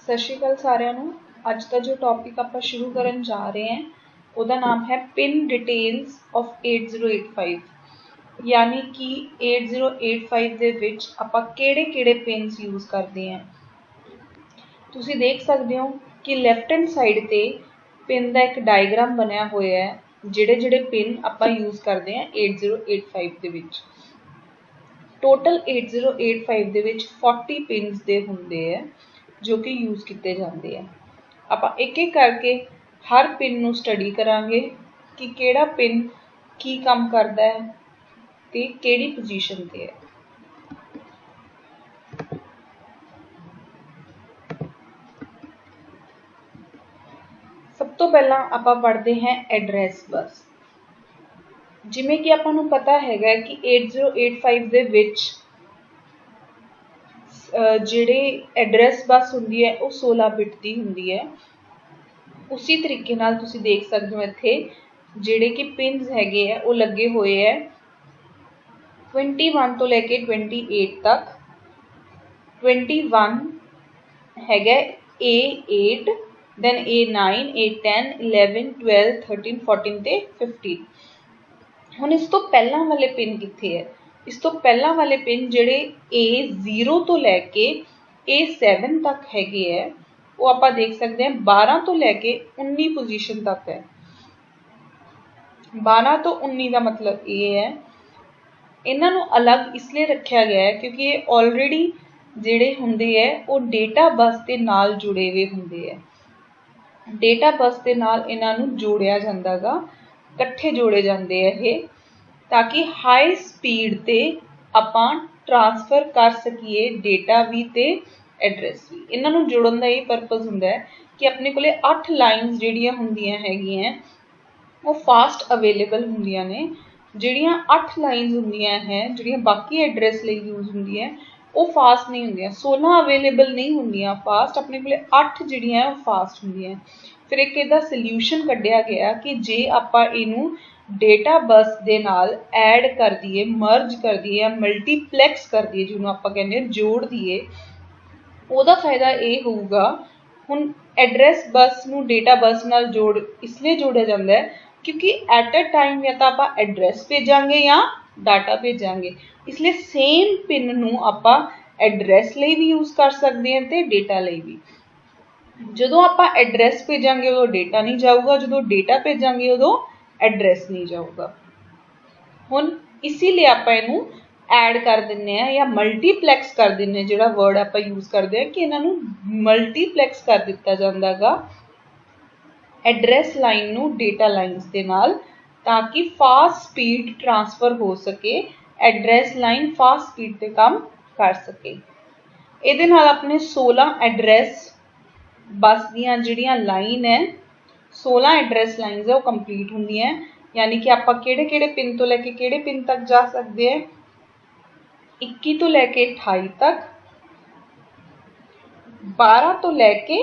सत श्री अकाल सारिਆਂ ਨੂੰ। ਅੱਜ ਦਾ जो टॉपिक ਆਪਾਂ शुरू ਕਰਨ जा रहे हैं ਉਹਦਾ नाम है पिन डिटेल्स ऑफ 8085 यानी कि 8085 ਦੇ ਵਿੱਚ ਆਪਾਂ ਕਿਹੜੇ पिनस यूज़ करते हैं। ਤੁਸੀਂ देख सकते हो कि लैफ्ट हैंड साइड ਤੇ पिन ਦਾ एक डायग्राम बनया होया है ਜਿਹੜੇ पिन ਆਪਾਂ यूज़ करते हैं 8085 ਦੇ ਵਿੱਚ। टोटल 8085 ਦੇ ਵਿੱਚ 40 पिनस ਦੇ ਹੁੰਦੇ ਹੈ जो कि यूज़ किए जाते हैं। आप एक एक करके हर पिन नू स्टडी करांगे कि केड़ा पिन की काम करता है ते केड़ी पोजीशन ते है। सब तो पहला आप पढ़ते हैं एड्रैस बस। जिमें कि आपां नू पता हैगा कि 8085 दे विच ਜਿਹੜੇ एड्रैस बस ਹੁੰਦੀ है वो 16 बिट ਦੀ ਹੁੰਦੀ है। उसी तरीके नाल तुसी देख सकते हो इत्थे ਜਿਹੜੇ कि पिनस हैगे है वो लगे हुए है 21 तो लेके 28 तक। 21 हैगा A8 then A9 A10 11 12 13 14 ते 15। हुण इस तो पहला वाले पिन कित्थे है? इस तो पहला वाले पिन जिहड़े A0 तो लैके A7 तक हैगे है वो आपां देख सकते हैं 12 तो लैके 19 पोजीशन तक है। 12 तो 19 का मतलब ये है इन्हां नूं अलग इसलिए रखा गया है क्योंकि ये ऑलरेडी जिहड़े हुंदे है वो डेटा बस के नाल जुड़े हुए हुंदे है। डेटा बस के नाल इन्हां नूं जोड़िया जांदा गा, इकट्ठे जोड़े जाते हैं ये ताकि हाई स्पीड ते आपां ट्रांसफर कर सकीए डेटा भी ते एड्रैस भी। इन्हां नूं जोड़न दा ये परपज़ हुंदा है कि अपने कोले 8 लाइन्स जिहड़ियां हुंदियां हैगियां वो फास्ट अवेलेबल हुंदियां ने। जिहड़ियां 8 लाइन्स हुंदियां हैं जिहड़ियां बाकी एड्रैस लई यूज़ हुंदियां वो फास्ट नहीं हुंदियां। 16 अवेलेबल नहीं हुंदियां फास्ट, अपने कोले 8 जिहड़ियां वो फास्ट हुंदियां। फिर एक इहदा सल्यूशन कढिया गया कि जे आपां इहनूं डेटा बस दे नाल ऐड कर दिए, मर्ज कर दिए या मल्टीप्लैक्स कर दिए जिन्होंने आप कहने जोड़ दिए, ਉਹਦਾ फायदा ये होगा। हुण एड्रैस बस नूं डेटा बस नाल जोड़ इसलिए जोड़िया जाता है क्योंकि एट अ टाइम या तो आप एड्रैस भेजांगे या डाटा भेजांगे। इसलिए सेम पिन नूं आप एड्रैस लई भी यूज़ कर सकते हैं ते डेटा लई भी। जदों आप एड्रैस भेजांगे उदों डेटा नहीं जाऊगा, जदों डेटा भेजांगे उदों एड्रैस नहीं जाऊगा। हुण इसीलिए आप इनू ऐड कर दिंने हैं या मल्टीप्लैक्स कर दिंने, जिहड़ा वर्ड आप यूज़ करते हैं कि इन्हां नूं मल्टीप्लैक्स कर दिता जांदा गा एड्रैस लाइन नूं डेटा लाइन्स दे नाल ताकि फास्ट स्पीड ट्रांसफर हो सके, एड्रैस लाइन फास्ट स्पीड ते काम कर सके। इहदे नाल अपने 16 एड्रैस बस दियां जिहड़ियां लाइन है 16 एड्रैस लाइन्स है वो कंप्लीट होंदी हैं। यानी कि आप किहड़े पिन तो लैके किहड़े पिन तक जा सकते हैं 21 तो लैके 28 तक, 12 तो लैके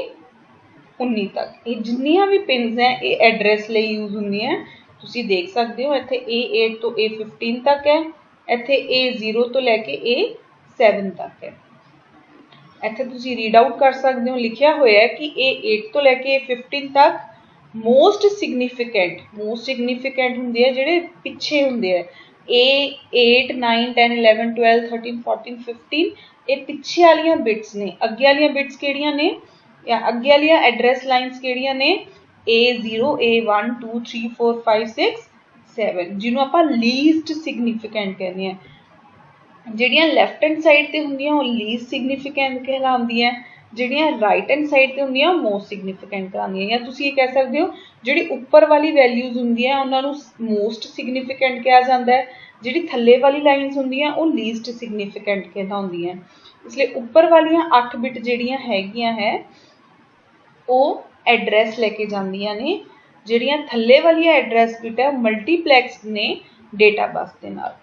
19 तक। ये जिन्नियां भी पिनस हैं ये एड्रैस लई यूज़ होंदियां। तुसीं देख सकते हो इत्थे A8 तो A15 तक है, इत्थे A0 तो लैके A7 तक है। इत्थे तुसीं रीड आउट कर सकते हो लिखिया होया है कि A8 तो लैके A15 तक मोस्ट सिग्निफिकेंट हुंदे है जिहड़े पिछे हुंदे है। A8 9 10 11 12 13 14 15 ये पिछे वालियां बिट्स ने। अगे वालियां बिट्स किहड़ियां ने या अगे वालियां एड्रैस लाइन्स किहड़ियां ने A0 A1 2 3 4 5 6 7 जिन्हों आपां लीस्ट सिग्निफिकेंट कहने हैं। जिहड़ियां लैफ्ट हैंड साइड ते हुंदियां वो लीस्ट सिग्निफिकेंट कहलाउंदियां, जिहड़ियां राइट हैंड साइड ते हुंदियां मोस्ट सिग्निफिकेंट कहलाउंदियां। या तुसीं ये कह सकते हो जिहड़ी उपर वाली वैल्यूज़ हुंदियां उन्हां नूं मोस्ट सिग्निफिकेंट कहा जाता है, जिहड़ी थल्ले वाली लाइन्स हुंदियां वो लीस्ट सिग्निफिकेंट कहलाउंदियां। इसलिए उपर वालियां 8 बिट जिहड़ियां हैगियां है वो एड्रैस लैके जांदियां ने, जिहड़ियां थल्ले वालियां एड्रैस बिट है मल्टीप्लैक्स ने डेटा बस दे नाल।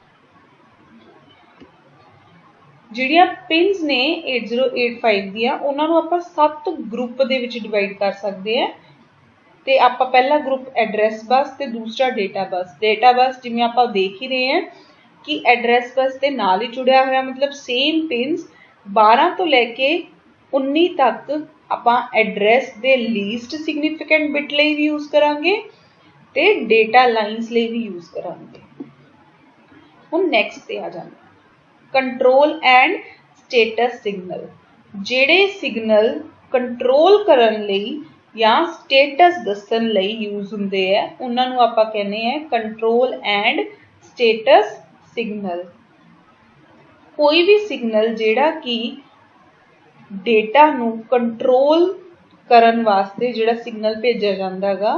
जिहड़ियां पिनस ने 8085 दियां उन्हां नूं आपां 7 ग्रुप दे विच डिवाइड कर सकते हैं। ते आपां पहला ग्रुप एड्रैस बस ते दूसरा डेटा बस। डेटा बस जिवें आपां देख ही रहे हैं कि एड्रैस बस के नाल ही जुड़िया हुआ मतलब सेम पिनस 12 तो लैके 19 तक ਆਪਾਂ एड्रैस ਦੇ लीस्ट सिग्निफिकेंट बिट ਲਈ ਵੀ यूज़ करांगे ਤੇ डेटा लाइन्स ਲਈ भी यूज़ करांगे। ਹੁਣ नैक्सट ਤੇ आ जांगे कंट्रोल एंड स्टेटस सिग्नल। ਜਿਹੜੇ सिग्नल कंट्रोल ਕਰਨ ਲਈ ਜਾਂ स्टेटस ਦੱਸਣ ਲਈ यूज़ ਹੁੰਦੇ ਹੈ ਉਹਨਾਂ ਨੂੰ ਆਪਾਂ ਕਹਿੰਦੇ ਆ कंट्रोल एंड स्टेटस सिग्नल। कोई भी सिग्नल ਜਿਹੜਾ कि डेटा ਨੂੰ कंट्रोल ਕਰਨ ਵਾਸਤੇ ਜਿਹੜਾ सिग्नल भेजा ਜਾਂਦਾ गा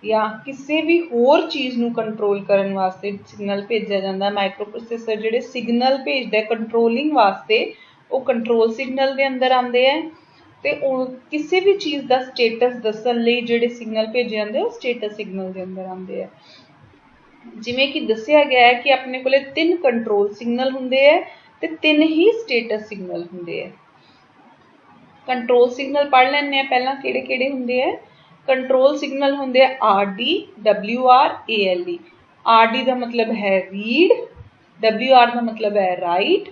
या किसी भी होर चीज़ ਨੂੰ कंट्रोल ਕਰਨ ਵਾਸਤੇ सिग्नल भेजा ਜਾਂਦਾ। माइक्रो प्रोसेसर ਜਿਹੜੇ सिग्नल भेजदा कंट्रोलिंग वास्ते वो कंट्रोल सिग्नल ਦੇ अंदर आते हैं ਤੇ किसी भी चीज़ का स्टेटस दस्सण ਲਈ ਜਿਹੜੇ सिग्नल भेजे ਜਾਂਦੇ ਉਹ स्टेटस सिग्नल ਦੇ अंदर आते हैं। जिवें कि दस्सिया गया है कि अपने कोले 3 कंट्रोल सिग्नल हुंदे है ते 3 ही स्टेटस सिग्नल हुंदे है। कंट्रोल सिग्नल पढ़ लैंदे हैं पहला किहड़े-किहड़े हुंदे है। कंट्रोल सिग्नल हुंदे RD, WR, ALE। RD का मतलब है रीड, WR का मतलब है राइट,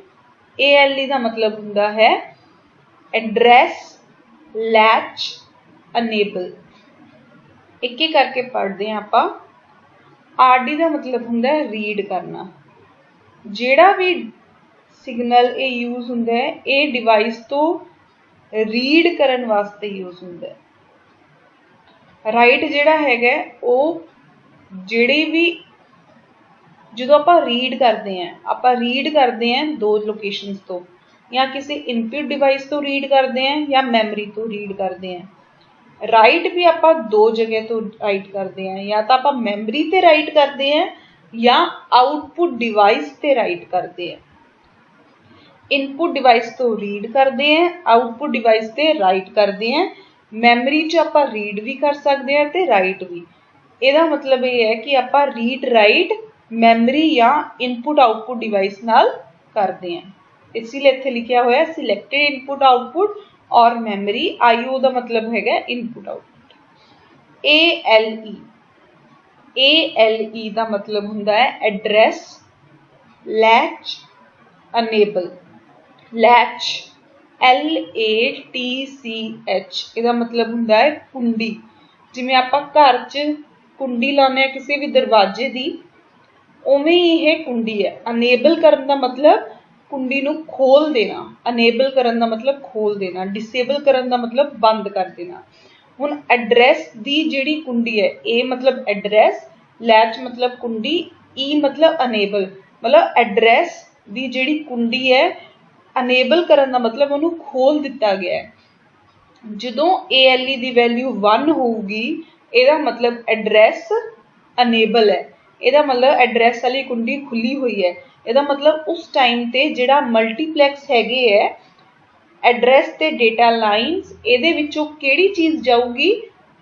ALE का मतलब हुंदा है एड्रैस, लैच, अनेबल। एक एक करके पढ़ते हैं आपां। RD का मतलब हुंदा है रीड करना। जिहड़ा भी सिग्नल ये यूज़ हुंदा है ये डिवाइस तो रीड करन वास्ते यूज़ हुंदा है। राइट जिहड़ा हैगा वो जिहड़ी भी जो आप रीड करते हैं 2 लोकेशनस तो या किसी इनपुट डिवाइस तो रीड करते हैं या मैमरी तो रीड करते हैं। राइट भी आप 2 जगह तो राइट करते हैं या तो आप मैमरी ते राइट करते हैं या आउटपुट डिवाइस ते राइट करते हैं। इनपुट डिवाइस तो रीड करते हैं, आउटपुट डिवाइस ते राइट करते हैं। मैमरी च आप रीड भी कर सकते हैं ते राइट भी। ਇਹਦਾ मतलब ये है कि आप रीड राइट मैमरी या इनपुट आउटपुट डिवाइस नाल करते हैं। इसीलिए इत्थे लिखा हुआ है सिलेक्टेड इनपुट आउटपुट और मैमरी। IO का मतलब है इनपुट आउटपुट। ALE का मतलब हुंदा है address, latch, enable. Latch LATCH ਇਹਦਾ मतलब ਹੁੰਦਾ है कुंडी। जिवें आपां घर च कुंडी लाने किसी भी दरवाजे दी उवें ही यह कुंडी है। अनेबल करन दा मतलब कुंडी नूं खोल देना, अनेबल करन दा मतलब खोल देना, डिसेबल करन दा मतलब बंद कर देना। हुण एड्रैस दी जिहड़ी कुंडी है ए मतलब एड्रैस, लैच मतलब कुंडी, ई मतलब अनेबल। मतलब एड्रैस दी जिहड़ी कुंडी है अनेबल करन दा मतलब उन्होंने खोल दिता गया है। जदों ALE की वैल्यू 1 होगी ਇਹਦਾ मतलब एड्रैस अनेबल है। ਇਹਦਾ मतलब एड्रैस वाली कुंडी खुली हुई है। ਇਹਦਾ मतलब उस टाइम ते जिहड़ा मल्टीप्लैक्स हैगे है एड्रैस ते डेटा लाइन्स ਇਹਦੇ ਵਿੱਚੋਂ ਕਿਹੜੀ चीज़ जाऊगी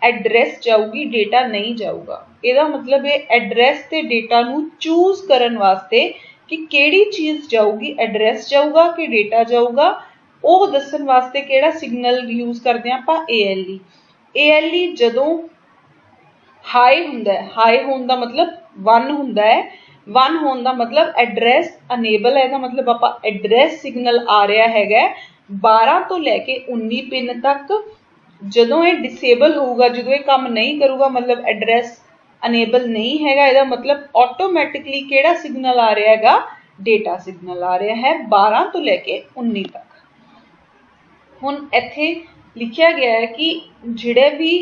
एड्रैस जाऊगी, डेटा नहीं जाऊगा। ਇਹਦਾ मतलब है एड्रैस ते डेटा नूं चूज करन वास्ते कि किहड़ी चीज़ जाऊगी, एड्रैस जाऊगा कि डेटा जाऊगा, वो दस्सण वास्ते किहड़ा सिग्नल यूज़ करते हैं आपां ALE। ALE जदों हाई हुंदा है, हाई होने का मतलब 1 हुंदा है, 1 होने का मतलब एड्रैस अनेबल है। इसदा मतलब आपां एड्रैस सिग्नल आ रहा हैगा 12 तो लैके 19 पिन तक। जदों ये डिसेबल होगा, जदों ये काम नहीं करूगा मतलब एड्रैस अनेबल नहीं हैगा, ਇਹਦਾ मतलब ऑटोमैटिकली ਕਿਹੜਾ सिग्नल आ रहा हैगा, डेटा सिग्नल आ रहा है 12 तो लैके 19 तक। हुण इत्थे लिखिया गया है कि जिहड़े भी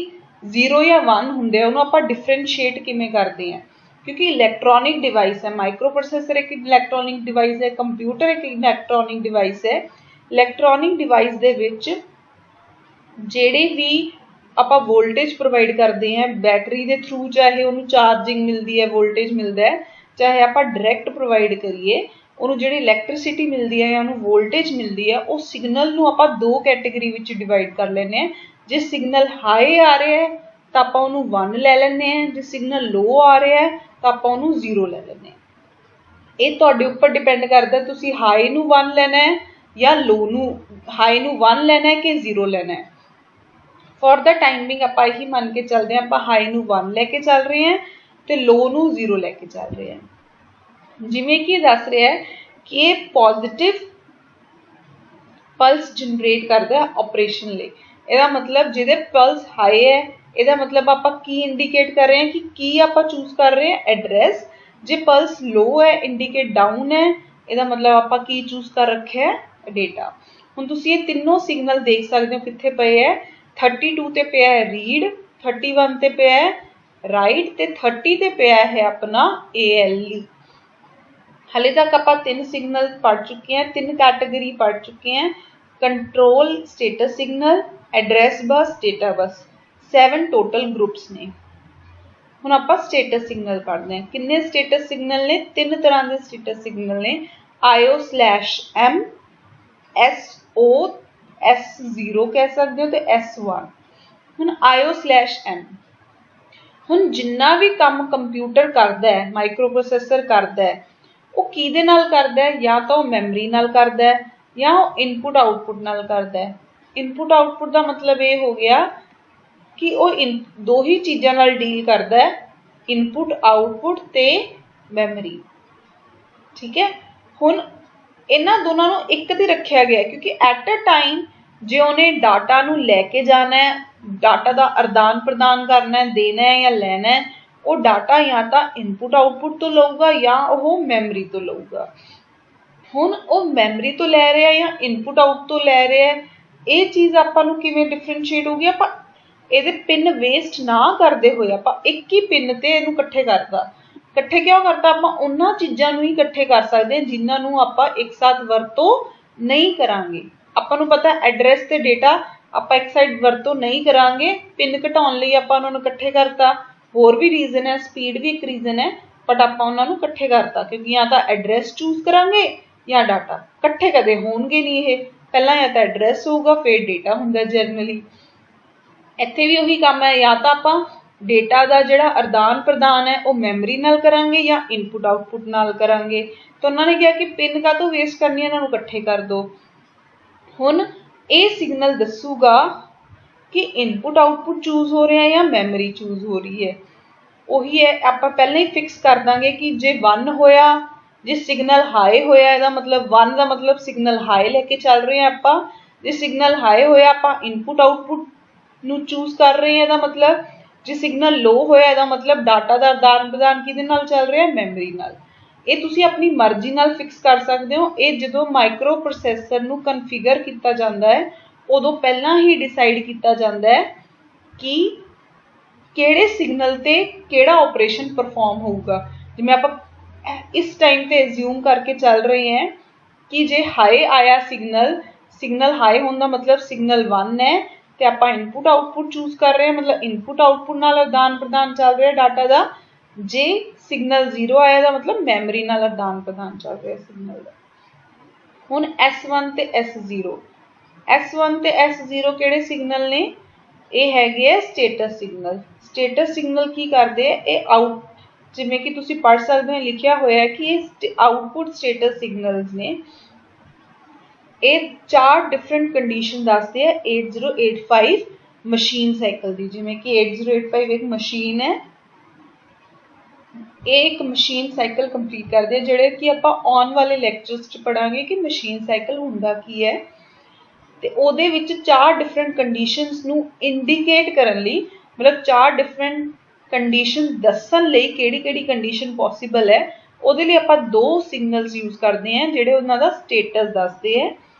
0 या 1 हुंदे उन्होंने आपां डिफरेंशिएट किवें करते हैं, क्योंकि इलैक्ट्रॉनिक डिवाइस है। माइक्रो प्रोसेसर एक इलैक्ट्रॉनिक डिवाइस है, कंप्यूटर एक इलैक्ट्रॉनिक डिवाइस है। इलैक्ट्रॉनिक डिवाइस दे विच जिहड़े भी आपां वोल्टेज प्रोवाइड करते हैं बैटरी के थ्रू, चाहे उन्होंने चार्जिंग मिलती है, वोल्टेज मिलता है, चाहे आप डायरैक्ट प्रोवाइड करिए उन्होंने जिहड़ी इलैक्ट्रिसिटी मिलती है या उन्होंने वोल्टेज मिलती है, उस सिग्नल नूं आपां 2 कैटेगरी विच डिवाइड कर लैंदे हैं। जे सिग्नल हाई आ रहा है तो आपां उन्हूं 1 लै लैंदे हैं, जे सिग्नल लो आ रहा है तो आपां उन्हूं 0 लै लैंदे हैं। ये तुहाडे उपर डिपेंड करदा तुसीं हाई नूं 1 लैना है या लो नूं, हाई नूं 1 लैना है कि 0 लैना है। फॉर द टाइमिंग आप यही मान के चलते हैं, आप हाई नूं 1 लैके चल रहे हैं तो लो नूं 0 लैके चल रहे हैं। जिवें कि दस रहा है कि पॉजिटिव ਪਲਸ ਜਨਰੇਟ ਕਰਦਾ ਹੈ ਆਪਰੇਸ਼ਨ ਲਈ। ਇਹਦਾ ਮਤਲਬ ਜਿਹਦੇ ਪਲਸ ਹਾਈ ਹੈ, ਇਹਦਾ ਮਤਲਬ ਆਪਾਂ ਕੀ ਇੰਡੀਕੇਟ ਕਰ ਰਹੇ ਹਾਂ ਕਿ ਕੀ ਆਪਾਂ ਚੂਜ਼ ਕਰ ਰਹੇ ਹਾਂ, ਐਡਰੈਸ। ਜੇ ਪਲਸ ਲੋ ਹੈ, ਇੰਡੀਕੇਟ ਡਾਊਨ ਹੈ, ਇਹਦਾ ਮਤਲਬ ਆਪਾਂ ਕੀ ਚੂਜ਼ ਕਰ ਰੱਖਿਆ ਹੈ, ਡੇਟਾ। ਹੁਣ ਤੁਸੀਂ ਇਹ ਤਿੰਨੋਂ ਸਿਗਨਲ ਦੇਖ ਸਕਦੇ ਹੋ ਕਿੱਥੇ ਪਏ ਹੈ। 32 ਤੇ ਪਿਆ ਹੈ ਰੀਡ, 31 ਤੇ ਪਿਆ ਹੈ ਰਾਈਟ, ਤੇ 30 ਤੇ ਪਿਆ ਹੈ ਆਪਣਾ ALE। ਹਾਲੇ ਤੱਕ ਆਪਾਂ 3 ਸਿਗਨਲ ਪੜ੍ਹ ਚੁੱਕੇ ਹਾਂ, 3 ਕੈਟੇਗਰੀ ਪੜ੍ਹ ਚੁੱਕੇ ਹਾਂ, ਕੰਟਰੋਲ ਸਟੇਟਸ ਸਿਗਨਲ, ਐਡਰੈਸ ਬਸ, ਡੇਟਾ ਬਸ, 7 ਟੋਟਲ ਗਰੁੱਪਸ ਨੇ। ਹੁਣ ਆਪਾਂ ਸਟੇਟਸ ਸਿਗਨਲ ਪੜ੍ਹਦੇ ਹਾਂ। ਕਿੰਨੇ ਸਟੇਟਸ ਸਿਗਨਲ ਨੇ? 3 ਤਰ੍ਹਾਂ ਦੇ ਸਟੇਟਸ ਸਿਗਨਲ ਨੇ, IO/M, SO, S0 ਕਹਿ ਸਕਦੇ ਹੋ, ਤੇ S1। ਹੁਣ IO/M, ਹੁਣ ਜਿੰਨਾ ਵੀ ਕੰਮ ਕੰਪਿਊਟਰ ਕਰਦਾ ਹੈ, ਮਾਈਕਰੋ ਪ੍ਰੋਸੈਸਰ ਕਰਦਾ ਹੈ, ਉਹ ਕਿਹਦੇ ਨਾਲ ਕਰਦਾ ਹੈ? ਜਾਂ ਤਾਂ ਉਹ ਮੈਮਰੀ ਨਾਲ ਕਰਦਾ ਹੈ, ਜਾਂ ਉਹ ਇਨਪੁਟ ਆਊਟਪੁੱਟ ਨਾਲ ਕਰਦਾ ਹੈ। ਇਨਪੁਟ ਆਊਟਪੁੱਟ ਦਾ ਮਤਲਬ ਇਹ ਹੋ ਗਿਆ ਕਿ ਉਹ ਦੋ ਹੀ ਚੀਜ਼ਾਂ ਨਾਲ ਡੀਲ ਕਰਦਾ ਹੈ, ਇਨਪੁਟ ਆਊਟਪੁੱਟ ਤੇ ਮੈਮਰੀ। ਠੀਕ ਹੈ। ਹੁਣ ਇਹਨਾਂ ਦੋਨਾਂ ਨੂੰ ਇੱਕ ਤੇ ਰੱਖਿਆ ਗਿਆ ਕਿਉਂਕਿ ਐਟ ਅ ਟਾਈਮ ਜੇ ਉਹਨੇ ਡਾਟਾ ਨੂੰ ਲੈ ਕੇ ਜਾਣਾ ਹੈ, ਡਾਟਾ ਦਾ ਆਦਾਨ ਪ੍ਰਦਾਨ ਕਰਨਾ ਹੈ, ਦੇਣਾ ਹੈ ਜਾਂ ਲੈਣਾ ਹੈ, ਉਹ ਡਾਟਾ ਜਾਂ ਤਾਂ ਇਨਪੁਟ ਆਊਟਪੁੱਟ ਤੋਂ ਲਊਗਾ ਜਾਂ ਉਹ ਮੈਮਰੀ ਤੋਂ ਲਊਗਾ। ਹੁਣ ਉਹ ਮੈਮਰੀ ਤੋਂ ਲੈ ਰਿਹਾ ਜਾਂ ਇਨਪੁਟ ਆਊਟ ਤੋਂ ਲੈ ਰਿਹਾ, ਇਹ ਚੀਜ਼ ਆਪਾਂ ਨੂੰ ਕਿਵੇਂ ਡਿਫਰੈਂਸ਼ੀਏਟ ਹੋਊਗੀ? ਆਪਾਂ ਇਹਦੇ ਪਿੰਨ ਵੇਸਟ ਨਾ ਕਰਦੇ ਹੋਏ ਆਪਾਂ ਇੱਕ ਹੀ ਪਿੰਨ ਤੇ ਇਹਨੂੰ ਇਕੱਠੇ ਕਰਤਾ। ਇਕੱਠੇ ਕਿਉਂ ਕਰਤਾ? ਆਪਾਂ ਉਹਨਾਂ ਚੀਜ਼ਾਂ ਨੂੰ ਹੀ ਇਕੱਠੇ ਕਰ ਸਕਦੇ ਹਾਂ ਜਿਨ੍ਹਾਂ ਨੂੰ ਆਪਾਂ ਇੱਕ ਸਾਥ ਵਰਤੋਂ ਨਹੀਂ ਕਰਾਂਗੇ। ਆਪਾਂ ਨੂੰ ਪਤਾ ਐਡਰੈਸ ਤੇ ਡੇਟਾ ਆਪਾਂ ਇੱਕ ਸਾਈਡ ਵਰਤੋਂ ਨਹੀਂ ਕਰਾਂਗੇ, ਪਿੰਨ ਘਟਾਉਣ ਲਈ ਆਪਾਂ ਉਹਨਾਂ ਨੂੰ ਇਕੱਠੇ ਕਰਤਾ। ਹੋਰ ਵੀ ਰੀਜ਼ਨ ਹੈ, ਸਪੀਡ ਵੀ ਇੱਕ ਰੀਜ਼ਨ ਹੈ, ਬਟ ਆਪਾਂ ਉਹਨਾਂ ਨੂੰ ਇਕੱਠੇ ਕਰਤਾ ਕਿਉਂਕਿ ਜਾਂ ਤਾਂ ਐਡਰੈਸ ਚੂਜ਼ ਕਰਾਂਗੇ ਜਾਂ ਡਾਟਾ। ਇਕੱਠੇ ਕਦੇ ਹੋਣਗੇ ਨਹੀਂ ਇਹ, ਪਹਿਲਾਂ ਜਾਂ ਤਾਂ ਐਡਰੈਸ ਹੋਊਗਾ ਫਿਰ ਡੇਟਾ ਹੁੰਦਾ ਜਨਰਲੀ। ਇੱਥੇ ਵੀ ਉਹੀ ਕੰਮ ਹੈ, ਜਾਂ ਤਾਂ ਆਪਾਂ ਡੇਟਾ ਦਾ ਜਿਹੜਾ ਆਦਾਨ ਪ੍ਰਦਾਨ ਹੈ ਉਹ ਮੈਮਰੀ ਨਾਲ ਕਰਾਂਗੇ ਜਾਂ ਇਨਪੁਟ ਆਊਟਪੁੱਟ ਨਾਲ ਕਰਾਂਗੇ। ਤਾਂ ਉਹਨਾਂ ਨੇ ਕਿਹਾ ਕਿ ਪਿੰਨ ਕਾਹਤੋਂ ਵੇਸਟ ਕਰਨੀ, ਇਹਨਾਂ ਨੂੰ ਇਕੱਠੇ ਕਰ ਦਿਓ। ਹੁਣ ਇਹ ਸਿਗਨਲ ਦੱਸੂਗਾ ਕਿ ਇਨਪੁਟ ਆਊਟਪੁੱਟ ਚੂਜ਼ ਹੋ ਰਿਹਾ ਜਾਂ ਮੈਮਰੀ ਚੂਜ਼ ਹੋ ਰਹੀ ਹੈ। ਉਹੀ ਹੈ, ਆਪਾਂ ਪਹਿਲਾਂ ਹੀ ਫਿਕਸ ਕਰ ਦਾਂਗੇ ਕਿ ਜੇ 1 ਹੋਇਆ, ਜੇ ਸਿਗਨਲ ਹਾਈ ਹੋਇਆ, ਇਹਦਾ ਮਤਲਬ 1 ਦਾ ਮਤਲਬ ਸਿਗਨਲ ਹਾਈ ਲੈ ਕੇ ਚੱਲ ਰਹੇ ਹਾਂ ਆਪਾਂ। ਜੇ ਸਿਗਨਲ ਹਾਈ ਹੋਇਆ ਆਪਾਂ ਇਨਪੁਟ ਆਊਟਪੁੱਟ ਨੂੰ ਚੂਜ਼ ਕਰ ਰਹੇ ਹਾਂ, ਇਹਦਾ ਮਤਲਬ ਜੇ ਸਿਗਨਲ ਲੋ ਹੋਇਆ ਇਹਦਾ ਮਤਲਬ ਡਾਟਾ ਦਾ ਆਦਾਨ ਪ੍ਰਦਾਨ ਕਿਹਦੇ ਨਾਲ ਚੱਲ ਰਿਹਾ? ਮੈਮਰੀ ਨਾਲ। ਇਹ ਤੁਸੀਂ ਆਪਣੀ ਮਰਜ਼ੀ ਨਾਲ ਫਿਕਸ ਕਰ ਸਕਦੇ ਹੋ। ਇਹ ਜਦੋਂ ਮਾਈਕਰੋ ਪ੍ਰੋਸੈਸਰ ਨੂੰ ਕਨਫਿਗਰ ਕੀਤਾ ਜਾਂਦਾ ਹੈ ਉਦੋਂ ਪਹਿਲਾਂ ਹੀ ਡਿਸਾਈਡ ਕੀਤਾ ਜਾਂਦਾ ਹੈ ਕਿ ਕਿਹੜੇ ਸਿਗਨਲ ਤੇ ਕਿਹੜਾ ਆਪਰੇਸ਼ਨ ਪਰਫਾਰਮ ਹੋਊਗਾ। ਜਿਵੇਂ ਆਪਾਂ ਇਸ ਟਾਈਮ ਤੇ ਐਜ਼ਿਊਮ ਕਰਕੇ ਚੱਲ ਰਹੇ ਹਾਂ ਕਿ ਜੇ ਹਾਈ ਆਇਆ ਸਿਗਨਲ ਹਾਈ ਹੋਣ ਦਾ ਮਤਲਬ ਸਿਗਨਲ 1 ਹੈ ਤੇ ਆਪਾਂ ਇਨਪੁਟ ਆਊਟਪੁੱਟ ਚੂਜ਼ ਕਰ ਰਹੇ ਹਾਂ, ਮਤਲਬ ਇਨਪੁਟ ਆਊਟਪੁੱਟ ਨਾਲ ਆਦਾਨ ਪ੍ਰਦਾਨ ਚੱਲ ਰਿਹਾ ਡਾਟਾ ਦਾ। ਜੇ ਸਿਗਨਲ 0 ਆਇਆ ਦਾ ਮਤਲਬ ਮੈਮਰੀ ਨਾਲ ਆਦਾਨ ਪ੍ਰਦਾਨ ਚੱਲ ਰਿਹਾ ਸਿਗਨਲ ਦਾ। ਹੁਣ S1 ਤੇ S0, S1 ਤੇ S0 ਕਿਹੜੇ ਸਿਗਨਲ ਨੇ? ਇਹ ਹੈਗੇ ਆ ਸਟੇਟਸ ਸਿਗਨਲ। ਸਟੇਟਸ ਸਿਗਨਲ ਕੀ ਕਰਦੇ ਆ? ਇਹ ਜਿਵੇਂ ਕਿ ਤੁਸੀਂ ਪੜ੍ਹ ਸਕਦੇ ਹੋ ਲਿਖਿਆ ਹੋਇਆ ਹੈ ਕਿ ਇਹ ਆਊਟਪੁੱਟ ਸਟੇਟਸ ਸਿਗਨਲਸ ਨੇ। ਇਹ 4 ਡਿਫਰੈਂਟ ਕੰਡੀਸ਼ਨ ਦੱਸਦੇ ਆ 8085 ਮਸ਼ੀਨ ਸਾਈਕਲ ਦੀ। ਜਿਵੇਂ ਕਿ 8085 ਇੱਕ ਮਸ਼ੀਨ ਹੈ, ਇਹ ਇੱਕ ਮਸ਼ੀਨ ਸਾਈਕਲ ਕੰਪਲੀਟ ਕਰਦੇ ਆ, ਜਿਹੜੇ ਕਿ ਆਪਾਂ ਆਉਣ ਵਾਲੇ ਲੈਕਚਰਸ 'ਚ ਪੜਾਂਗੇ ਕਿ ਮਸ਼ੀਨ ਸਾਈਕਲ ਹੁੰਦਾ ਕੀ ਹੈ। ਤੇ ਉਹਦੇ ਵਿੱਚ 4 ਡਿਫਰੈਂਟ ਕੰਡੀਸ਼ਨਸ ਨੂੰ ਇੰਡੀਕੇਟ ਕਰਨ ਲਈ, ਮਤਲਬ 4 ਡਿਫਰੈਂਟ ਕੰਡੀਸ਼ਨ ਦੱਸਣ ਲਈ ਕਿਹੜੀ ਕਿਹੜੀ ਕੰਡੀਸ਼ਨ ਪੋਸੀਬਲ ਹੈ, ਉਹਦੇ ਲਈ ਆਪਾਂ 2 ਸਿਗਨਲਸ ਯੂਜ਼ ਕਰਦੇ ਹਾਂ ਜਿਹੜੇ ਉਹਨਾਂ ਦਾ ਸਟੇਟਸ ਦੱਸਦੇ ਹੈ।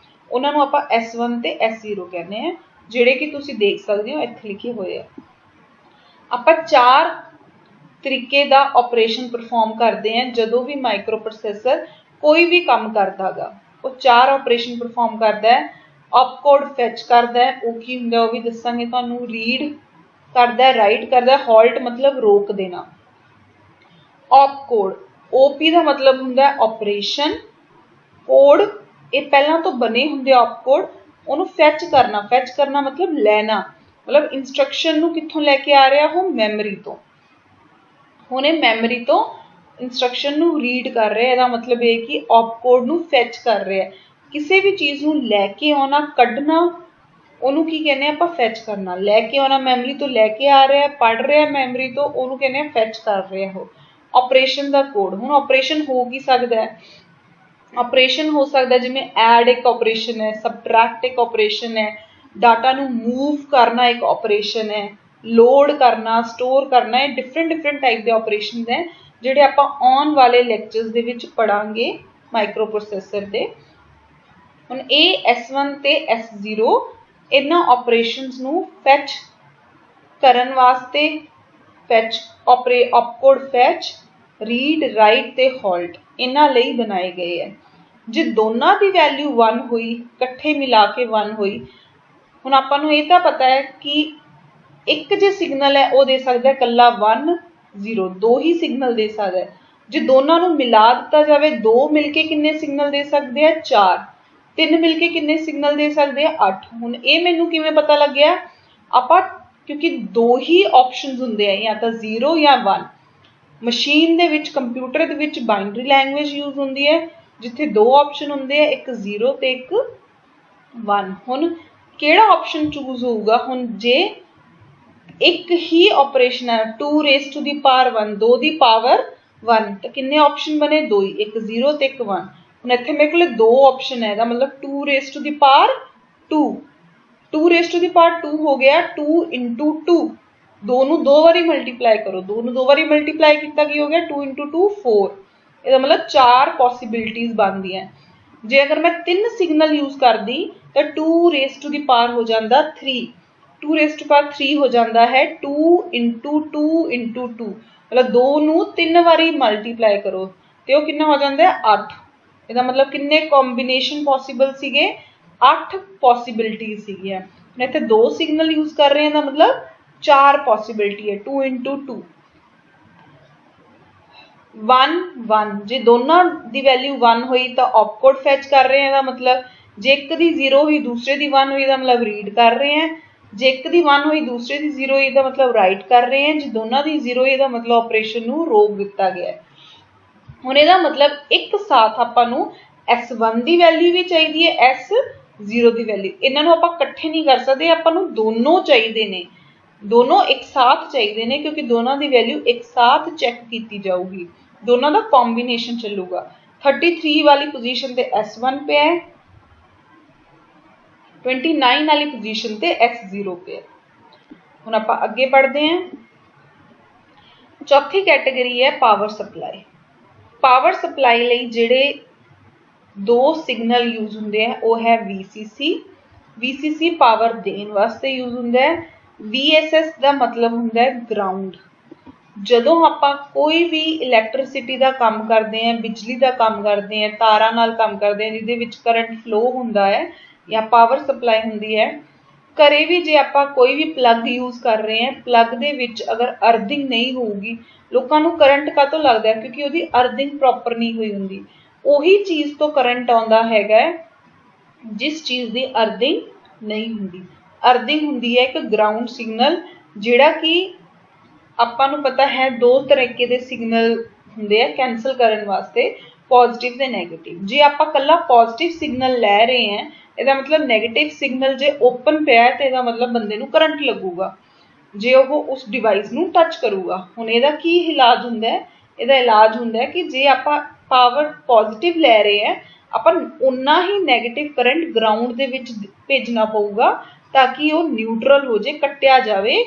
ਉਹਨਾਂ ਨੂੰ ਆਪਾਂ S1 ਤੇ S0 ਕਹਿੰਦੇ ਹਾਂ, ਜਿਹੜੇ ਕਿ ਤੁਸੀਂ ਦੇਖ ਸਕਦੇ ਹੋ ਇੱਥੇ ਲਿਖੇ ਹੋਏ ਆ। ਆਪਾਂ 4 ਤਰੀਕੇ ਦਾ ਆਪਰੇਸ਼ਨ ਪਰਫਾਰਮ ਕਰਦੇ ਹਾਂ ਜਦੋਂ ਵੀ ਮਾਈਕਰੋ ਪ੍ਰੋਸੈਸਰ ਕੋਈ ਵੀ ਕੰਮ ਕਰਦਾ ਗਾ। ਉਹ 4 ਆਪਰੇਸ਼ਨ ਪਰਫਾਰਮ ਕਰਦਾ ਹੈ। ਆਪਕੋਡ ਫੈਚ ਕਰਦਾ ਹੈ, ਉਹ ਕੀ ਹੁੰਦਾ ਉਹ ਵੀ ਦੱਸਾਂਗੇ ਤੁਹਾਨੂੰ। ਰੀਡ ਕਰਦਾ, ਰਾਈਟ ਕਰਦਾ, ਹਾਲਟ ਮਤਲਬ ਰੋਕ ਦੇਣਾ। ਆਪਕੋਡ, OP ਦਾ ਮਤਲਬ ਹੁੰਦਾ ਆਪਰੇਸ਼ਨ ਕੋਡ। ਇਹ ਪਹਿਲਾਂ ਤੋਂ ਬਣੇ ਹੁੰਦੇ ਆਪਕੋਡ, ਉਹਨੂੰ ਫੈਚ ਕਰਨਾ। ਫੈਚ ਕਰਨਾ ਮਤਲਬ ਲੈਣਾ, ਮਤਲਬ ਇੰਸਟਰਕਸ਼ਨ ਨੂੰ ਕਿੱਥੋਂ ਲੈ ਕੇ ਆ ਰਿਹਾ? ਉਹ ਮੈਮਰੀ ਤੋਂ। ਹੁਣ ਇਹ ਮੈਮਰੀ ਤੋਂ ਇੰਸਟਰਕਸ਼ਨ ਨੂੰ ਰੀਡ ਕਰ ਰਿਹਾ, ਇਹਦਾ ਮਤਲਬ ਇਹ ਕਿ ਆਪਕੋਡ ਨੂੰ ਫੈਚ ਕਰ ਰਿਹਾ। ਕਿਸੇ ਵੀ ਚੀਜ਼ ਨੂੰ ਲੈ ਕੇ ਆਉਣਾ, ਕੱਢਣਾ, ਉਹਨੂੰ ਕੀ ਕਹਿੰਦੇ ਆ ਆਪਾਂ? ਫੈਚ ਕਰਨਾ। ਲੈ ਕੇ ਆਉਣਾ, ਮੈਮਰੀ ਤੋਂ ਲੈ ਕੇ ਆ ਰਿਹਾ, ਪੜ੍ਹ ਰਿਹਾ ਮੈਮਰੀ ਤੋਂ, ਉਹਨੂੰ ਕਹਿੰਦੇ ਆ ਫੈਚ ਕਰ ਰਿਹਾ ਉਹ। ਆਪਰੇਸ਼ਨ ਦਾ ਕੋਡ। ਹੁਣ ਆਪਰੇਸ਼ਨ ਹੋ ਕੀ ਸਕਦਾ ਹੈ? ऑपरेशन हो सकता है जिवें ऐड एक ऑपरेशन है, सबट्रैक्ट एक ऑपरेशन है, डाटा नू मूव करना एक ऑपरेशन है, लोड करना, स्टोर करना, है डिफरेंट डिफरेंट टाइप के ऑपरेशन हैं जिहड़े आपां आउण वाले लैक्चरस दे विच पढ़ांगे माइक्रो प्रोसैसर दे। हुण ये S1 ते S0 इन्हां ऑपरेशनस नू फैच करन वास्ते fetch opcode fetch, read, right ते हॉल्ट इन्हां लई बनाए गए है। जे दोनों की वैल्यू 1 हुई, कट्ठे मिला के 1 हुई, हुण आपां नूं इह तां पता है कि एक जे सिग्नल है वो दे सकदा है कल्ला 1 0, दो ही सिग्नल दे सकदा है। जे दोनों नूं मिला दिता जावे, दो मिलके किन्ने सिग्नल दे सकदे आ 4, 3 मिलके किन्ने सिग्नल दे सकदे आ 8। हुण ये मैनूं किवें पता लग्गिया, आपां क्योंकि दो ही ऑप्शनस हुंदे आ, या तां 0 या 1। मशीन दे विच, कंप्यूटर दे विच बाइनरी लैंग्वेज यूज हुंदी है जिथे दो ऑप्शन हुंदे आ, एक 0 ते एक 1। हुण किहड़ा ऑप्शन चूज होऊगा? हुण जे एक ही ऑपरेशन है 2 raise to the power 1, 2 the power 1, तो किन्ने ऑप्शन बने? दो ही, एक 0 ते एक 1। हुण इत्थे मेरे कोल दो ऑप्शन है, मतलब 2 raise to the power 2, 2 raise to the power 2 हो गया 2 इंटू 2, दो नूं दो बारी मल्टीप्लाई करो, दो नूं दो बारी मल्टीप्लाई किया की हो गया 2 इंटू 2 4। ਇਹਦਾ मतलब 4 पॉसिबिलिटीज बनदियां। जे अगर मैं 3 सिग्नल यूज करदी तो 2 रेज़ टू दी पावर हो जाता 3, 2 रेज़ टू पावर 3 हो जाता है 2 इंटू 2 इंटू 2, मतलब दो नूं 3 बारी मल्टीप्लाई करो तो कितना हो जाता है 8। ਇਹਦਾ मतलब किन्ने कॉम्बिनेशन पॉसिबल सीगे? 8 पॉसिबिलिटीज सीगियां। इत्थे दो सिग्नल यूज कर रहे हैं दा मतलब 4 पॉसिबिलिटी है, 2 इंटू 2 1 1। जे दोनों की वैल्यू 1 हुई तो ऑपकोड फैच कर रहे हैं, दा मतलब जे एक दी 0 हुई दूसरे की 1 हुई, दा मतलब रीड कर रहे हैं। जे एक दी 1 हुई दूसरे की 0 हुई, दा मतलब राइट कर रहे हैं। जे दोनों की 0 हुई, दा मतलब ऑपरेशन नूं रोक दिता गया है। हुण इहदा मतलब एक साथ आपां नूं S1 की वैल्यू भी चाहिए है, S0 की वैल्यू, इन्हां नूं आपां इकट्ठे नहीं कर सकते, आपां नूं दोनों चाहिए ने, दोनों एक साथ चाहिए ने, क्योंकि दोनों की वैल्यू एक साथ चैक की जाऊगी, दोनों का कॉम्बीनेशन चलूगा। 33 वाली पोजीशन ते S1 पे है, 29 वाली पोजीशन ते S0 पे है। हुण आपां अगे बढ़ते हैं। चौथी कैटेगरी है पावर सप्लाई। पावर सप्लाई लई जिहड़े दो सिग्नल यूज हुंदे हैं वो है VCC। VCC पावर देण वास्ते यूज हुंदा है। VSS का मतलब हुंदा है ग्राउंड। जदों आपां कोई भी इलैक्ट्रिसिटी का काम करते हैं, बिजली का काम करते हैं, तारां नाल काम करते हैं जिहदे विच करंट फ्लो हुंदा है या पावर सप्लाई हुंदी है, घरे भी जे आपां कोई भी प्लग यूज कर रहे हैं, प्लग दे विच अगर अर्थिंग नहीं होगी, लोकां नूं करंट कातों लगदा है? क्योंकि उहदी अर्थिंग प्रॉपर नहीं हुई हुंदी। उही चीज़ तो करंट आउंदा हैगा जिस चीज़ की अर्थिंग नहीं हुंदी। अर्थिंग हुंदी है एक ग्राउंड सिग्नल, जिहड़ा कि आपां नूं पता है दो तरीके के सिग्नल हुंदे आ कैंसल करन वास्ते, पॉजिटिव ते नैगेटिव। जे आपां कल्ला पॉजिटिव सिग्नल लै रहे हैं, इहदा मतलब नैगेटिव सिग्नल जे ओपन पिया है तो इहदा मतलब बंदे नूं करंट लगूगा जे वो उस डिवाइस नूं टच करूगा। हुण इहदा की इलाज हुंदा है? इहदा इलाज हुंदा है कि जे आपां पावर पॉजिटिव लै रहे हैं, आपां उन्ना ही नैगेटिव करंट ग्राउंड दे विच भेजना पऊगा ताकि वो न्यूट्रल हो जाए, कट्टिया जाए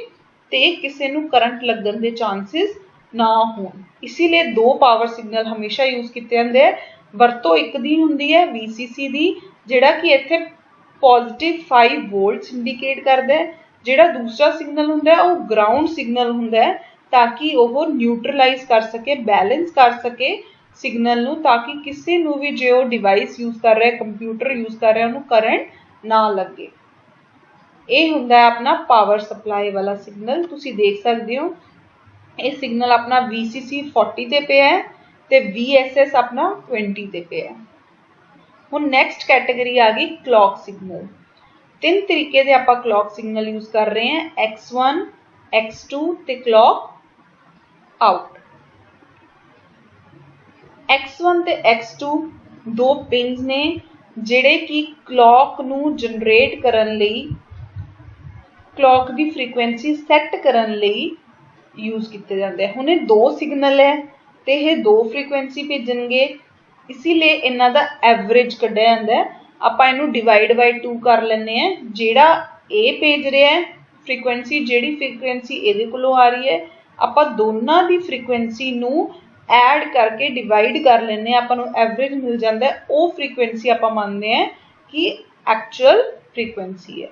ते किसी नूं करंट लगन के चांसिस ना होण। इसीलिए दो पावर सिग्नल हमेशा यूज किए जाते हैं। वरतों एक दी हुंदी है VCC दी, जिहड़ा कि इत्थे पॉजिटिव 5 वोल्ट्स इंडिकेट करदा है। जिहड़ा दूसरा सिग्नल हुंदा है वो ग्राउंड सिग्नल हुंदा है, ताकि वो न्यूट्रलाइज कर सके, बैलेंस कर सके सिग्नल नूं, ताकि किसी नूं भी जे वो डिवाइस यूज कर रहा है, कंप्यूटर यूज कर रहा है, उन्होंने करंट ना लगे। ये हुंदा है अपना पावर सप्लाई वाला सिग्नल। तुसीं देख सकते हो ये सिग्नल अपना VCC 40 ते पे है ते VSS अपना 20 ते पे है। हुण नैक्सट कैटेगरी आ गई क्लॉक सिग्नल। 3 तरीके दे आपां क्लॉक सिग्नल यूज कर रहे हैं, X1, X2 ते क्लॉक आउट। X1 ते X2 दो पिन्स ने जिहड़े कि क्लॉक नूं जनरेट करन लई, क्लॉक की फ्रीकुएंसी सैट करन लई यूज किए जाते हैं। हुण दो सिग्नल है तो यह दो फ्रीकुएंसी भेजणगे, इसीलिए इन्हां दा एवरेज कढ़िया जांदा है। आपां इहनूं डिवाइड बाय 2 कर लैंदे हैं। जिहड़ा ए भेज रहा है फ्रीकुएंसी, जिहड़ी फ्रीकुएंसी इहदे कोलों आ रही है, आपां दोनां दी फ्रीकुएंसी नूं ऐड करके डिवाइड कर लैंदे हैं, आपां नूं एवरेज मिल जांदा है। वो फ्रीकुएंसी आपां मानते हैं कि एक्चुअल फ्रीकुएंसी है।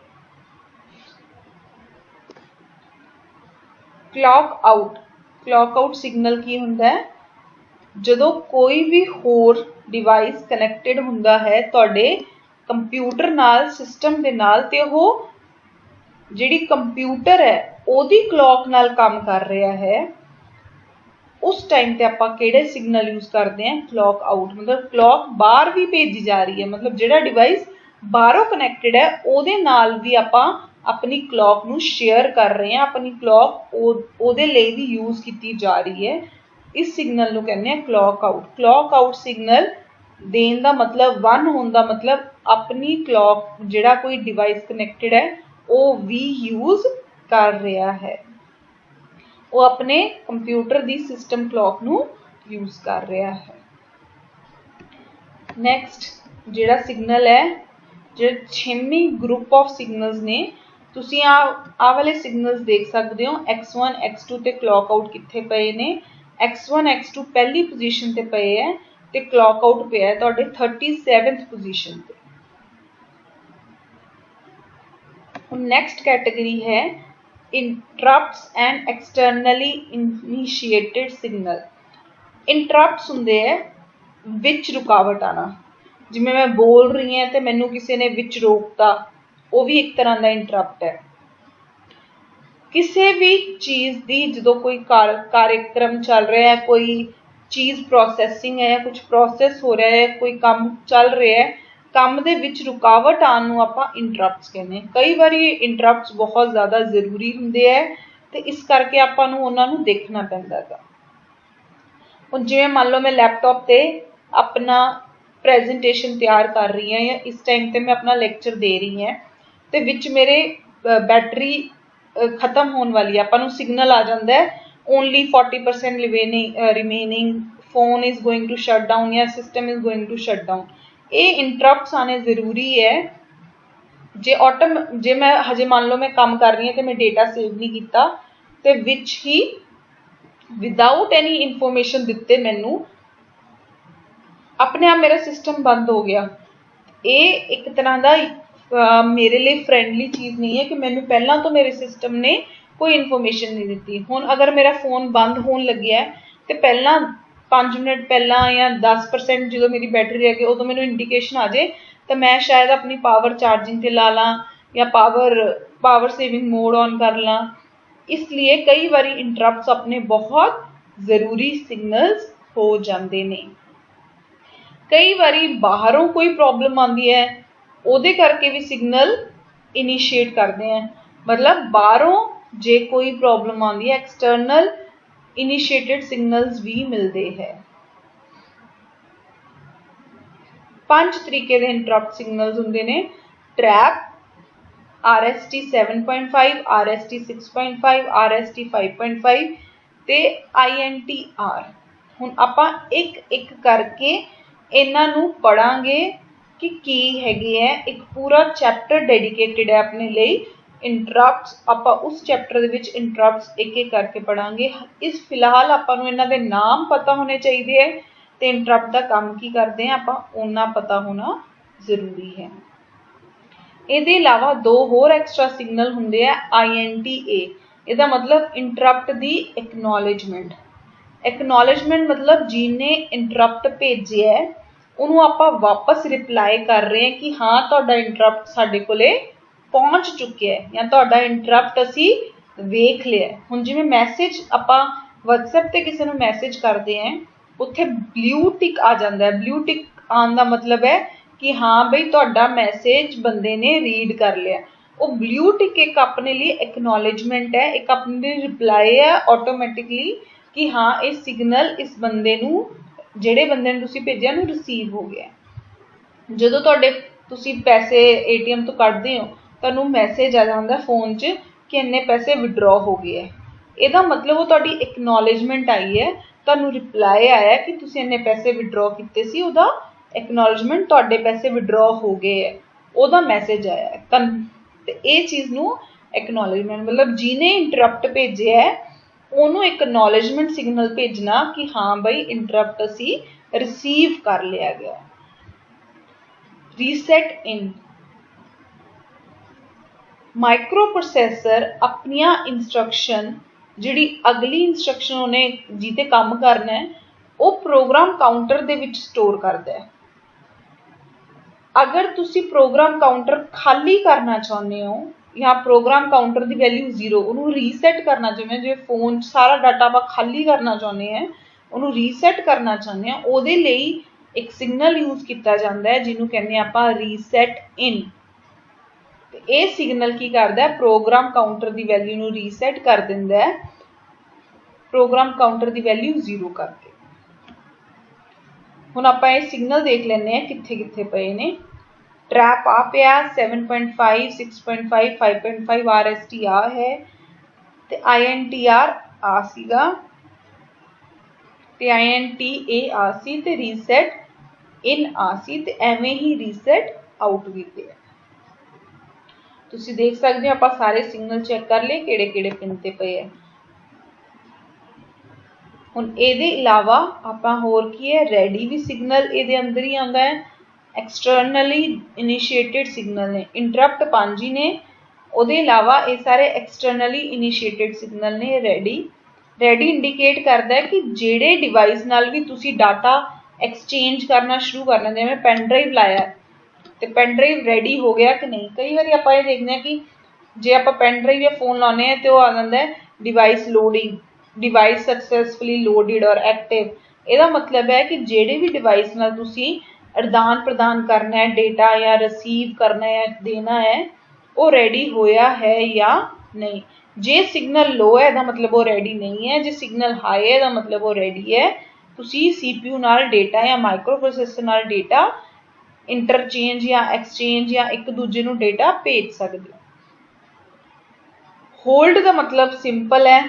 क्लॉक आउट सिग्नल की हुंदा है? ਜਦੋਂ कोई भी होर डिवाइस कनैक्टेड हुंदा है तुहाडे कंप्यूटर नाल, सिस्टम दे नाल, ते ओह जिहड़ी कंप्यूटर है ओहदी क्लॉक नाल काम कर रहा है, उस टाइम ते आपां किहड़े सिग्नल यूज करते हैं? Clock out. मतलब क्लॉक बाहर भी भेजी जा रही है, मतलब जिहड़ा डिवाइस बाहरों कनैक्टेड है ओहदे नाल भी आपां अपनी क्लॉक नूं शेयर कर रहे हैं, अपनी क्लॉक ओहदे लई भी यूज की जा रही है। इस सिग्नल नूं कहने हैं clock out. Clock out signal देन दा मतलब, वन होने दा मतलब अपनी क्लॉक जिहड़ा कोई डिवाइस कनैक्टेड है वो भी यूज कर रहा है, वो अपने कंप्यूटर दी सिस्टम क्लॉक नूं यूज कर रहा है। नैक्सट जिहड़ा सिग्नल है, जिहड़े 6वीं ग्रुप ऑफ सिग्नल्स ने, तुसीं आ वाले सिग्नल्स देख सकते हो। X1 X2 ते क्लॉक आउट कित्थे पए ने? X1 X2 पहली पोजीशन ते पए है ते क्लॉक आउट पिया है तुहाडे 37th पोजीशन ते। हुण नैक्सट कैटेगरी है interrupts and externally initiated signal. Interrupts हुंदे है विच रुकावट आना, जिवें मैं बोल रही हैं ते मैनूं किसी ने विच रोकता, वो भी एक तरह का इंटरप्ट है। किसी भी चीज़ की जो कोई कार्यक्रम चल रहा है, कोई चीज़ प्रोसैसिंग है, कुछ प्रोसैस हो रहा है, कोई काम चल रहा है, काम दे विच रुकावट आने नूं आपां इंटरप्ट्स कहने हैं। कई बारी इंटरप्ट्स बहुत ज़्यादा जरूरी हुंदे है ते इस करके आपां नूं उन्हां नूं देखना पैंदा है। हुण जिवें मान लो मैं लैपटॉप ते अपना प्रेजेंटेशन तैयार कर रही हैं, या इस टाइम ते मैं अपना लेक्चर दे रही हैं ते विच मेरे बैटरी खत्म होने वाली है, आपां नूं सिग्नल आ जाता है only 40% remaining, phone is going to shut down या system is going to shut down. ये इंटरप्ट्स आने जरूरी है। जे मैं हजे मान लो मैं काम कर रही हूँ तो मैं डेटा सेव नहीं किया ते विच ही विदाउट एनी इंफॉर्मेशन दिते मैनू अपने आप मेरा सिस्टम बंद हो गया। ये एक तरह का मेरे लिए फ्रेंडली चीज़ नहीं है कि मैनू पहला तो मेरे सिस्टम ने कोई इन्फॉर्मेशन नहीं दी। हुण अगर मेरा फोन बंद होने लग्या तो पहला 5 मिनट पहला या 10% जो मेरी बैटरी है उदों मैनू इंडिकेशन आ जाए तो मैं शायद अपनी पावर चार्जिंग ते ला ला या पावर सेविंग मोड ऑन कर ला। इसलिए कई बारी इंटरप्ट्स अपने बहुत ज़रूरी सिग्नल्स हो जाते हैं। कई बारी बाहरों कोई प्रॉब्लम आती है, ਉਹਦੇ करके भी सिग्नल इनिशिएट करते हैं। मतलब बाहरों जे कोई प्रॉब्लम आती है, एक्सटर्नल इनिशिएटेड सिग्नल्स भी मिलते हैं। 5 तरीके के इंटरप्ट सिग्नल्स होंगे ने। ट्रैप, RST 7.5, RST 6.5, RST 5.5 ते INTR। हुण आपां एक एक करके इन्हां नूं पढ़ांगे कि हैगे है। एक पूरा चैप्टर डेडिकेटेड है अपने लिए इंटरप्ट्स। आपां उस चैप्टर दे विच इंटरप्ट्स एक एक करके पढ़ांगे। इस फिलहाल आपां नूं इन्हां दे नाम पता होने चाहिए है ते इंटरप्ट दा काम की करते हैं आपां उन्ना पता होना जरूरी है। इहदे अलावा 2 होर एक्स्ट्रा सिग्नल हुंदे आ INTA। इहदा मतलब इंटरप्ट दी एक्नॉलेजमेंट। एक्नॉलेजमेंट मतलब जिन्हें इंटरप्ट भेजे है उन्होंने आप वापस रिप्लाई कर रहे हैं कि हाँ तुहाडा इंटरप्ट साडे कोले पहुंच चुके है या तुहाडा इंटरप्ट असी वेख लिया। हुण जिवें मैसेज आपां WhatsApp ते किसी नूं मैसेज करते हैं उत्थे ब्लू टिक आ जाता है। ब्लू टिक आने का मतलब है कि हाँ बई तुहाडा मैसेज बंदे ने रीड कर लिया। वो ब्लू टिक एक अपने लिए एक्नॉलेजमेंट है, एक अपने लिए रिप्लाई है ऑटोमैटिकली कि हाँ ये सिग्नल इस बंदे नूं ਜਿਹੜੇ ਬੰਦੇ ਨੂੰ ਤੁਸੀਂ ਭੇਜਿਆ ਨੂੰ ਰਿਸੀਵ ਹੋ ਗਿਆ। ਜਦੋਂ ਤੁਹਾਡੇ ਤੁਸੀਂ ਪੈਸੇ ATM ਤੋਂ ਕੱਢਦੇ ਹੋ ਤੁਹਾਨੂੰ ਮੈਸੇਜ ਆ ਜਾਂਦਾ ਫੋਨ 'ਚ ਕਿ ਇੰਨੇ ਪੈਸੇ ਵਿਡਰਾ ਹੋ ਗਏ ਹੈ। ਇਹਦਾ ਮਤਲਬ ਉਹ ਤੁਹਾਡੀ ਐਕਨॉलेजमेंट आई है, ਤੁਹਾਨੂੰ ਰਿਪਲਾਈ ਆਇਆ ਕਿ ਤੁਸੀਂ ਇੰਨੇ ਪੈਸੇ ਵਿਡਰਾਅ ਕੀਤੇ ਸੀ, ਉਹਦਾ एक्नॉलेजमेंट ਤੁਹਾਡੇ ਪੈਸੇ ਵਿਡਰਾਅ ਹੋ ਗਏ ਹੈ, ਉਹਦਾ ਮੈਸੇਜ ਆਇਆ ਹੈ। ਤੇ ਇਹ ਚੀਜ਼ ਨੂੰ एक्नॉलेजमेंट मतलब ਜਿਹਨੇ ਇੰਟਰਪਟ ਭੇਜਿਆ ਹੈ ਉਹਨੂੰ एक्नॉलेजमेंट सिग्नल ਭੇਜਣਾ कि हाँ बई इंटरप्ट ਅਸੀਂ रिसीव कर लिया गया। रीसेट इन माइक्रो प्रोसैसर अपनिया इंस्ट्रक्शन जिहड़ी अगली इंस्ट्रक्शन उन्हें जिते काम करना है वो प्रोग्राम काउंटर दे विच स्टोर करता है। अगर तुसी प्रोग्राम काउंटर खाली करना चाहते हो या प्रोग्राम काउंटर की वैल्यू 0 उन्होंने रीसैट करना चाहते हैं, जो फोन सारा डाटा आप खाली करना चाहते हैं उन्होंने रीसैट करना चाहते हैं, ਉਹਦੇ ਲਈ एक सिग्नल यूज किया जाता है जिन्होंने कहने ਆਪਾਂ रीसैट इन। ਤੇ ਇਹ सिग्नल की करता है प्रोग्राम काउंटर की वैल्यू ਨੂੰ रीसैट कर दिंदा है, प्रोग्राम काउंटर की वैल्यू 0 करके। ਹੁਣ ਆਪਾਂ ਇਹ सिग्नल देख ਲੈਂਦੇ हैं कित्थे कित्थे पए ने। ट्रैप आ पिया 7.5 6.5 5.5 RST आ है ते INTR आ सीगा ते INTA आ सी ते रीसैट इन आ सी ते एवें ही रीसैट आउट भी पिया। तुसी देख सकते हो आप सारे सिग्नल चेक कर लिए किहड़े किहड़े पिन ते पए है। हुण इहदे इलावा आपां होर की है रेडी भी सिग्नल इहदे अंदर ही आंदा है। एक्सटर्नली इनिशिएटेड सिग्नल ने इंटरप्ट 5 ही ने, ਉਹਦੇ इलावा ये सारे एक्सटर्नली इनिशिएटेड सिग्नल ने। रेडी इंडिकेट करता है कि जेड़े डिवाइस नाल भी तुसी डाटा एक्सचेंज करना शुरू करना, जिवें पेन ड्राइव लाया तो पेन ड्राइव रेडी हो गया कि नहीं। कई बार आप ये देखते हैं कि जे आप पेन ड्राइव या फोन लाने हैं तो आ जाता है डिवाइस लोडिंग, डिवाइस सक्सैसफुली लोडिड और एक्टिव। ਇਹਦਾ मतलब है कि जेड़े भी डिवाइस नाल तुसी आदान प्रदान करना है डेटा या रिसीव करना है देना है वो रेडी होया है या नहीं। जे सिग्नल लो है इसका मतलब वो रेडी नहीं है, जे सिग्नल हाई है इसका मतलब वो रेडी है। तुसी CPU नाल डेटा या माइक्रो प्रोसैसर नाल डेटा इंटरचेंज या एक्सचेंज या एक दूजे नूं डेटा भेज सकते हो। होल्ड का मतलब सिंपल है,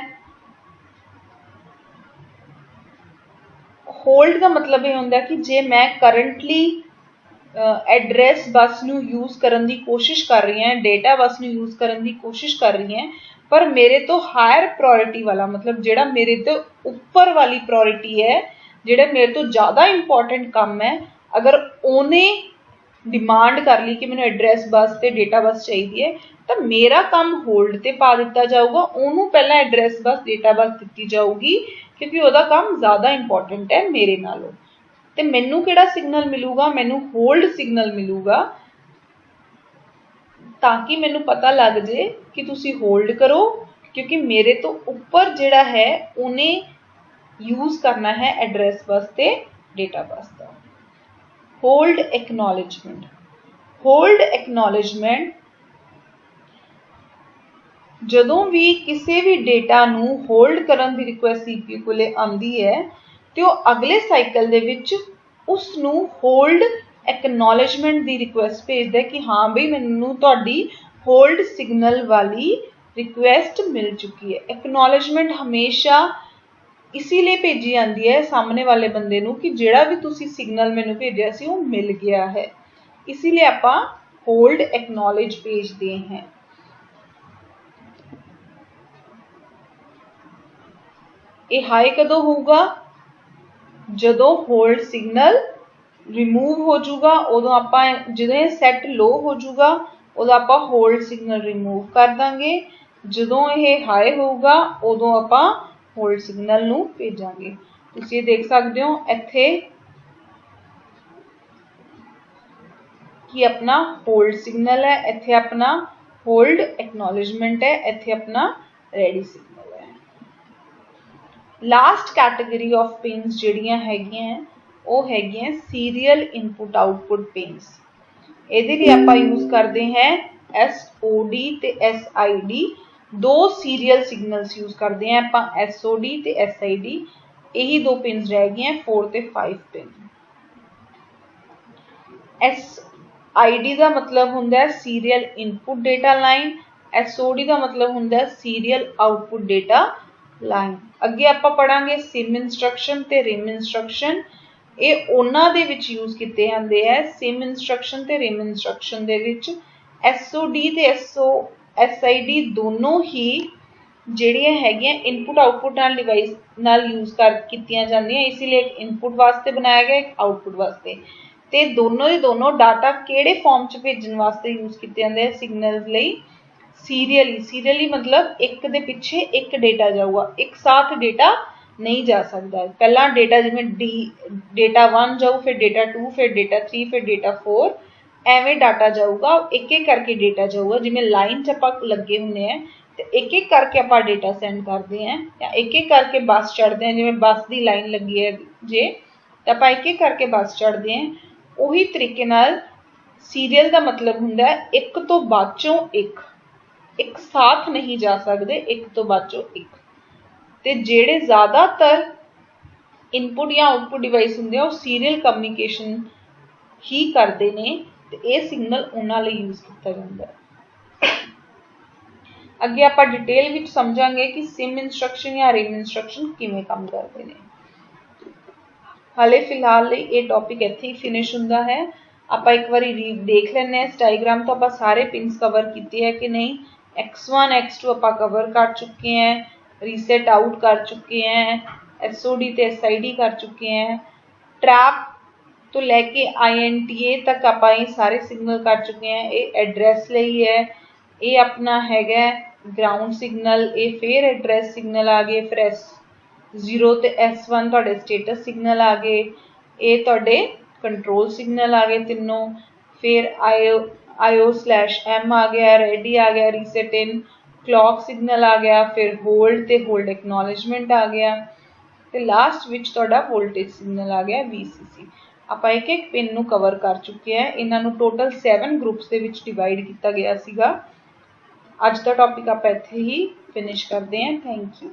होल्ड का मतलब ये होंदा कि जे मैं करंटली एड्रैस बस नूं यूज करन दी कोशिश कर रही हैं, डेटा बस नूं यूज करन दी कोशिश कर रही हैं, पर मेरे तो हायर प्रायोरिटी वाला मतलब जेड़ा मेरे तो ऊपर वाली प्रायोरिटी है, जेड़ा मेरे तो ज़्यादा इंपॉर्टेंट काम है, अगर ओने डिमांड कर ली कि मैंने एड्रैस बस ते डेटा बस चाहिए तो मेरा काम होल्ड ते पा दिता जाऊगा, ओनू पहला एड्रैस बस डेटा बस दी जाऊगी क्योंकि वह काम ज़्यादा इंपॉर्टेंट है मेरे नालों। तो मैनू किहड़ा सिग्नल मिलूगा, मैनू होल्ड सिग्नल मिलूगा ताकि मैनू पता लग जाए कि तुसी होल्ड करो क्योंकि मेरे तो ऊपर जिहड़ा है उन्हें यूज करना है एड्रैस बस ते डेटा बस का। होल्ड एक्नॉलेजमेंट, होल्ड एक्नॉलेजमेंट जदों भी किसी भी डेटा नू होल्ड करन दी रिक्वेस्ट CPU कोले आंदी है तो अगले साइकिल दे विच उस नू होल्ड एक्नॉलेजमेंट दी रिक्वेस्ट भेजदा है कि हाँ बई मैनू तुहाडी होल्ड सिग्नल वाली रिक्वेस्ट मिल चुकी है। एक्नॉलेजमेंट हमेशा इसीलिए भेजी जाती है सामने वाले बंदे नू कि जेड़ा भी तुसी सिग्नल मैनू भेजिया सी वो मिल गया है, इसीलिए आपां होल्ड एक्नॉलेज भेजते हैं। ये हाई कदों होगा, जदों होल्ड सिग्नल रिमूव हो जाऊगा, उदों आपां जदों सैट लो हो जाऊगा उदों आपां होल्ड सिग्नल रिमूव कर देंगे, जदों ये हाई होगा उदों आपां होल्ड सिग्नल नू भेजांगे। तुसीं ये देख सकते हो इत्थे कि अपना होल्ड सिग्नल है, इत्थे अपना होल्ड एक्नॉलेजमेंट है, इत्थे अपना ready signal. Last category of pins जिहड़ियां हैगियां हैं वो हैगियां सीरियल इनपुट आउटपुट पिन्स। इहदे लई आपां यूज करते हैं SOD ते SID, दो सीरियल सिग्नल्स यूज करते हैं आपां SOD ते SID। यही दो पिन्स रह गए हैं 4 ते 5 पिन। SID का मतलब हुंदा है serial input data line, SOD का मतलब हुंदा है सीरियल आउटपुट डेटा ਲਾਈਨ। ਅੱਗੇ ਆਪਾਂ ਪੜਾਂਗੇ ਸਿਮ ਇੰਸਟਰਕਸ਼ਨ ਤੇ ਰਿਮ ਇੰਸਟਰਕਸ਼ਨ। ਇਹ ਉਹਨਾਂ ਦੇ ਵਿੱਚ ਯੂਜ਼ ਕੀਤੇ ਜਾਂਦੇ ਹੈ। ਸਿਮ ਇੰਸਟਰਕਸ਼ਨ ਤੇ ਰਿਮ ਇੰਸਟਰਕਸ਼ਨ ਦੇ ਵਿੱਚ SOD ਤੇ SID ਦੋਨੋਂ ਹੀ ਜਿਹੜੀਆਂ ਹੈਗੀਆਂ ਇਨਪੁਟ ਆਊਟਪੁੱਟ ਨਾਲ ਡਿਵਾਈਸ ਨਾਲ ਯੂਜ਼ ਕੀਤੀਆਂ ਜਾਂਦੀਆਂ, ਇਸ ਲਈ ਇੱਕ ਇਨਪੁਟ ਵਾਸਤੇ ਬਣਾਇਆ ਗਿਆ, ਇੱਕ ਆਊਟਪੁੱਟ ਵਾਸਤੇ। ਤੇ ਦੋਨੋਂ ਦੇ ਦੋਨੋਂ ਡਾਟਾ ਕਿਹੜੇ ਫਾਰਮ 'ਚ ਭੇਜਣ ਵਾਸਤੇ ਯੂਜ਼ ਕੀਤੇ ਜਾਂਦੇ ਆ ਸਿਗਨਲਸ ਲਈ? ਸੀਰੀਅਲੀ मतलब एक दे पिछे एक डेटा जाऊगा, एक साथ डेटा नहीं जा सकता। पहला डेटा जिवें डेटा 1 जाऊ, फिर डेटा 2, फिर डेटा 3, फिर डेटा 4, एवें डाटा जाऊगा, एक एक करके डेटा जाऊगा। जिवें लाइन च आपां लगे हुंदे हैं ते एक एक करके आपां डेटा सेंड करते हैं, या एक एक करके बस चढ़ते हैं। जिवें बस की लाइन लगी है जे तो आपां एक एक करके बस चढ़ते हैं। उही तरीके नाल सीरियल का मतलब हुंदा है एक तो बाद चों एक साथ नहीं जा सकते, एक तो बाचो एक। ते जेड़े ज़्यादातर इनपुट या आउटपुट डिवाइस होंगे वो सीरियल कम्युनिकेशन ही करते हैं, ते ये सिग्नल उन्हां लई यूज़ किया जाता है। अगे आपां डिटेल विच समझांगे कि सिम इंस्ट्रक्शन या रिम इंस्ट्रक्शन किवें काम करते हैं। हाले फिलहाल लई ये टॉपिक इत्थे ही फिनिश हुंदा है। आपां एक बारी देख लैंदे हैं इस डायग्राम तो आपां सारे पिन्स कवर कीते है कि नहीं। X1 X2 आप कवर कर चुके हैं, रीसेट आउट कर चुके हैं, SOD ते SID कर चुके हैं, ट्रैप तो लैके INTA तक आप सारे सिग्नल कर चुके हैं। ये एड्रैस लई है, ये अपना हैगा ग्राउंड सिग्नल, ये फिर एड्रैस सिग्नल आ गए, फिर S0 ते S1 तुहाडे स्टेटस सिग्नल आ गए, ये तुहाडे कंट्रोल सिग्नल आ गए तीनों। फिर IO/M आ गया, रेडी आ गया, रीसेट इन, क्लॉक सिग्नल आ गया, फिर होल्ड ते होल्ड एक्नॉलेजमेंट आ गया, ते लास्ट विच तुहाडा वोल्टेज सिग्नल आ गया VCC। आपां एक एक पिन नूं कवर कर चुके हैं। इन्हां नूं total 7 groups they which divide किया गया सीगा। अज दा टॉपिक आपां इत्थे ही फिनिश करते हैं। Thank you.